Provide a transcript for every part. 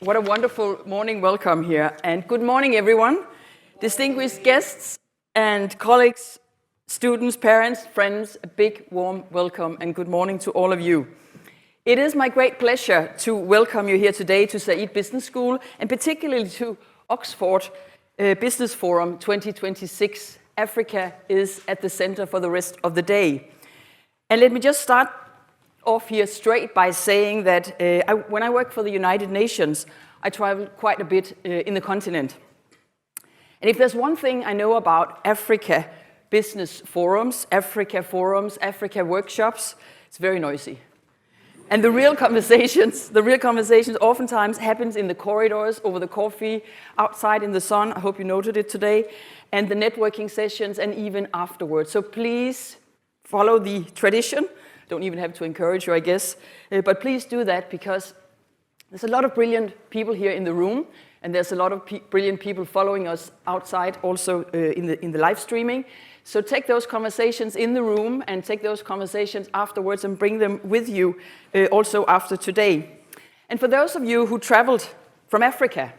What a wonderful morning welcome here. And good morning, everyone. Distinguished guests and colleagues, students, parents, friends, a big warm welcome and good morning to all of you. It is my great pleasure to welcome you here today to Said Business School and particularly to Oxford Business Forum 2026. Africa is at the center for the rest of the day. And let me just start off here straight by saying that when I worked for the United Nations, I traveled quite a bit in the continent. And if there's one thing I know about Africa business forums, Africa workshops, it's very noisy. And the real conversations oftentimes happens in the corridors, over the coffee, outside in the sun, I hope you noted it today, and the networking sessions, and even afterwards. So please follow the tradition. Don't even have to encourage you, I guess. But please do that because there's a lot of brilliant people here in the room, and there's a lot of brilliant people following us outside also in the live streaming. So take those conversations in the room and take those conversations afterwards and bring them with you also after today. And for those of you who traveled from Africa,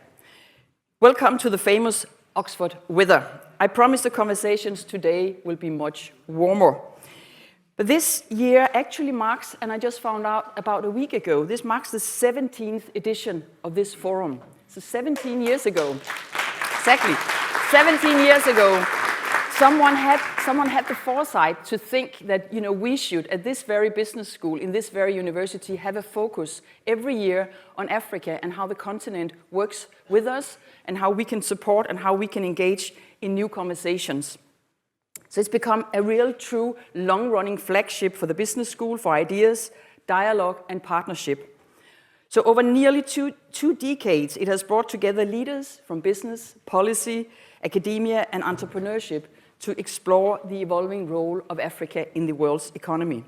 welcome to the famous Oxford weather. I promise the conversations today will be much warmer. But this year actually marks, and I just found out about a week ago, this marks the 17th edition of this forum. So 17 years ago, exactly, 17 years ago, someone had the foresight to think that we should, at this very business school, in this very university, have a focus every year on Africa and how the continent works with us and how we can support and how we can engage in new conversations. So it's become a real, true, long-running flagship for the business school for ideas, dialogue, and partnership. So over nearly two decades, it has brought together leaders from business, policy, academia, and entrepreneurship to explore the evolving role of Africa in the world's economy.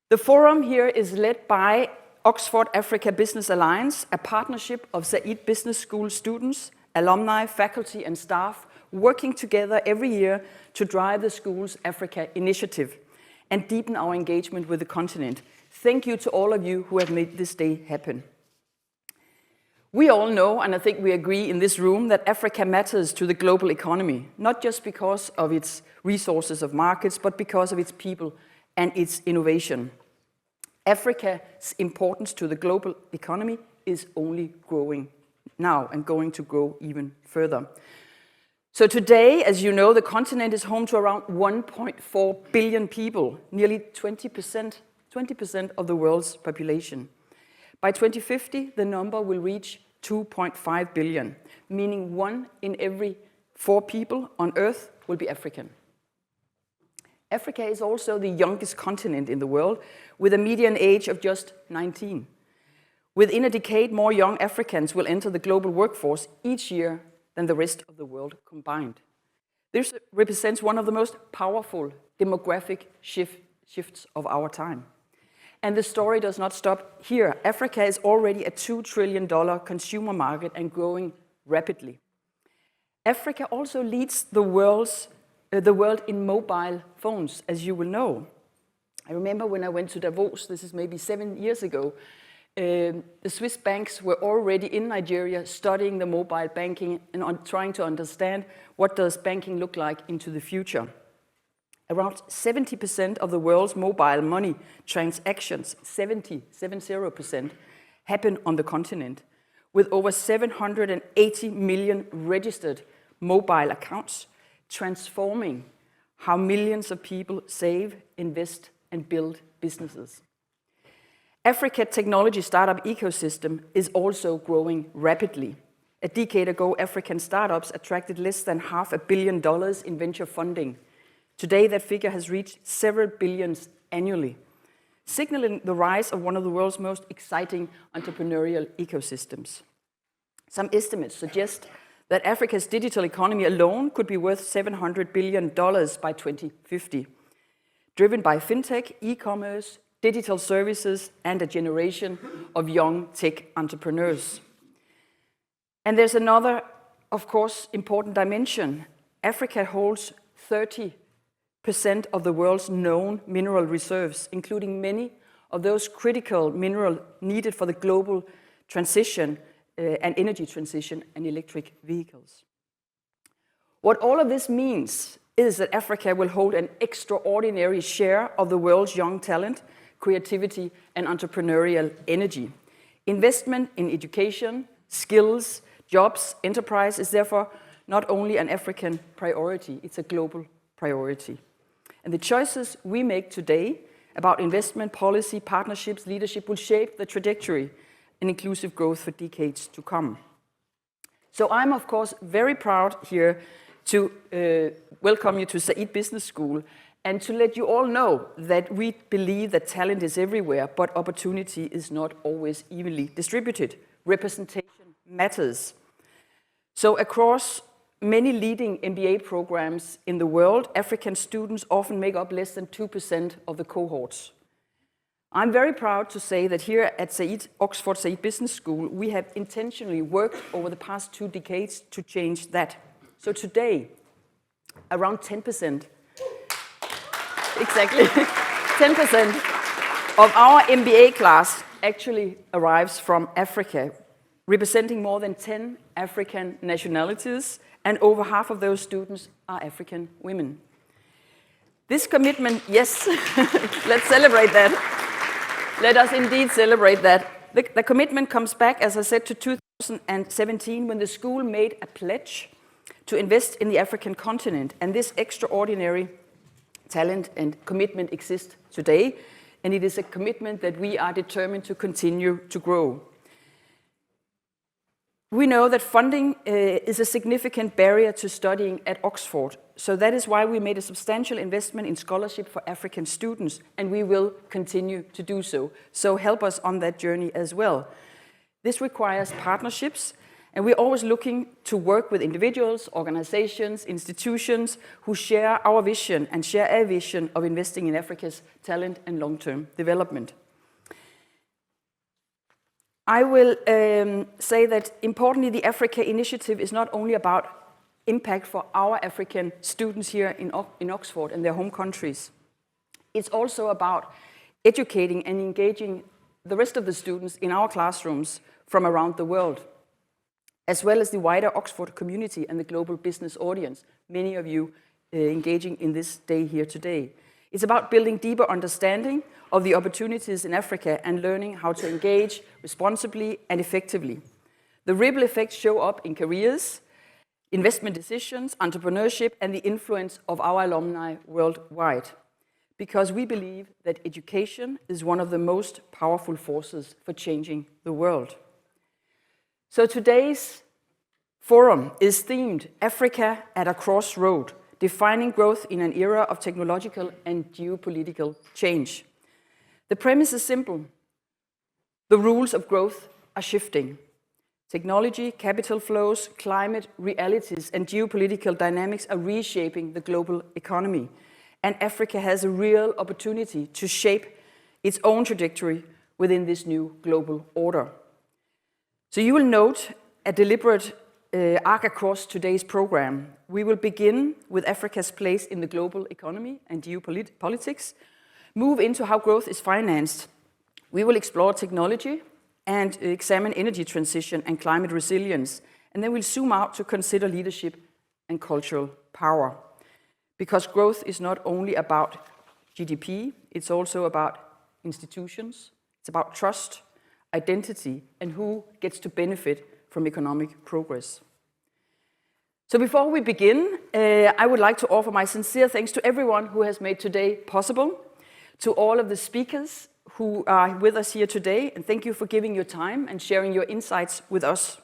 The forum here is led by Oxford Africa Business Alliance, a partnership of Said Business School students, alumni, faculty, and staff working together every year to drive the school's Africa initiative and deepen our engagement with the continent. Thank you to all of you who have made this day happen. We all know, and I think we agree in this room, that Africa matters to the global economy, not just because of its resources of markets, but because of its people and its innovation. Africa's importance to the global economy is only growing now and going to grow even further. So today, as you know, the continent is home to around 1.4 billion people, nearly 20% of the world's population. By 2050, the number will reach 2.5 billion, meaning 1 in every 4 people on Earth will be African. Africa is also the youngest continent in the world, with a median age of just 19. Within a decade, more young Africans will enter the global workforce each year than the rest of the world combined. This represents one of the most powerful demographic shifts of our time. And the story does not stop here. Africa is already a $2 trillion consumer market and growing rapidly. Africa also leads the world in mobile phones, as you will know. I remember when I went to Davos, this is maybe 7 years ago, the Swiss banks were already in Nigeria studying the mobile banking and trying to understand what does banking look like into the future. Around 70% of the world's mobile money transactions, 70%, happen on the continent, with over 780 million registered mobile accounts, transforming how millions of people save, invest, and build businesses. Africa technology startup ecosystem is also growing rapidly. A decade ago, African startups attracted less than $500 million in venture funding. Today, that figure has reached several billions annually, signaling the rise of one of the world's most exciting entrepreneurial ecosystems. Some estimates suggest that Africa's digital economy alone could be worth $700 billion by 2050, driven by fintech, e-commerce, digital services, and a generation of young tech entrepreneurs. And there's another, of course, important dimension. Africa holds 30% of the world's known mineral reserves, including many of those critical minerals needed for the global transition and energy transition and electric vehicles. What all of this means is that Africa will hold an extraordinary share of the world's young talent, creativity, and entrepreneurial energy. Investment in education, skills, jobs, enterprise is therefore not only an African priority, it's a global priority. And the choices we make today about investment, policy, partnerships, leadership will shape the trajectory and inclusive growth for decades to come. So I'm, of course, very proud here to welcome you to Saïd Business School and to let you all know that we believe that talent is everywhere, but opportunity is not always evenly distributed. Representation matters. So across many leading MBA programs in the world, African students often make up less than 2% of the cohorts. I'm very proud to say that here at Oxford Saïd Business School, we have intentionally worked over the past 2 decades to change that. So today, around 10%, exactly, 10% of our MBA class actually arrives from Africa, representing more than 10 African nationalities, and over half of those students are African women. This commitment, yes, let's celebrate that. Let us indeed celebrate that. The commitment comes back, as I said, to 2017, when the school made a pledge to invest in the African continent, and this extraordinary talent and commitment exists today, and it is a commitment that we are determined to continue to grow. We know that funding is a significant barrier to studying at Oxford, so that is why we made a substantial investment in scholarship for African students, and we will continue to do so. So help us on that journey as well. This requires partnerships, and we're always looking to work with individuals, organizations, institutions who share our vision and share a vision of investing in Africa's talent and long-term development. I will say that importantly, the Africa Initiative is not only about impact for our African students here in Oxford and their home countries. It's also about educating and engaging the rest of the students in our classrooms from around the world, as well as the wider Oxford community and the global business audience, many of you engaging in this day here today. It's about building deeper understanding of the opportunities in Africa and learning how to engage responsibly and effectively. The ripple effects show up in careers, investment decisions, entrepreneurship, and the influence of our alumni worldwide, because we believe that education is one of the most powerful forces for changing the world. So today's forum is themed Africa at a Crossroad, defining growth in an era of technological and geopolitical change. The premise is simple. The rules of growth are shifting. Technology, capital flows, climate realities, and geopolitical dynamics are reshaping the global economy. And Africa has a real opportunity to shape its own trajectory within this new global order. So you will note a deliberate arc across today's program. We will begin with Africa's place in the global economy and geopolitics, move into how growth is financed. We will explore technology and examine energy transition and climate resilience. And then we'll zoom out to consider leadership and cultural power. Because growth is not only about GDP, it's also about institutions, it's about trust, identity, and who gets to benefit from economic progress. So before we begin, I would like to offer my sincere thanks to everyone who has made today possible, to all of the speakers who are with us here today, and thank you for giving your time and sharing your insights with us.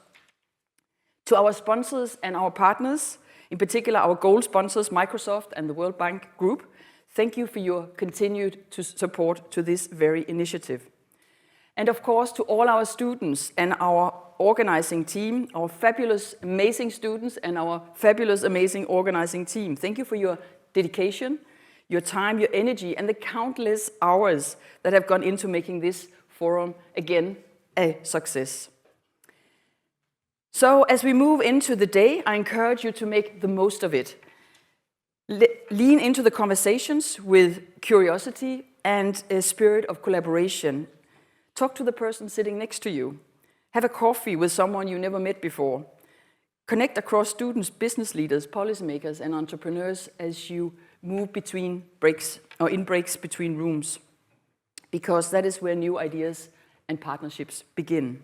To our sponsors and our partners, in particular our gold sponsors, Microsoft and the World Bank Group, thank you for your continued support to this very initiative. And of course, to all our students and our organizing team, our fabulous, amazing students and our fabulous, amazing organizing team. Thank you for your dedication, your time, your energy, and the countless hours that have gone into making this forum, again, a success. So as we move into the day, I encourage you to make the most of it. Lean into the conversations with curiosity and a spirit of collaboration. Talk to the person sitting next to you. Have a coffee with someone you never met before. Connect across students, business leaders, policymakers, and entrepreneurs as you move between breaks or in breaks between rooms, because that is where new ideas and partnerships begin.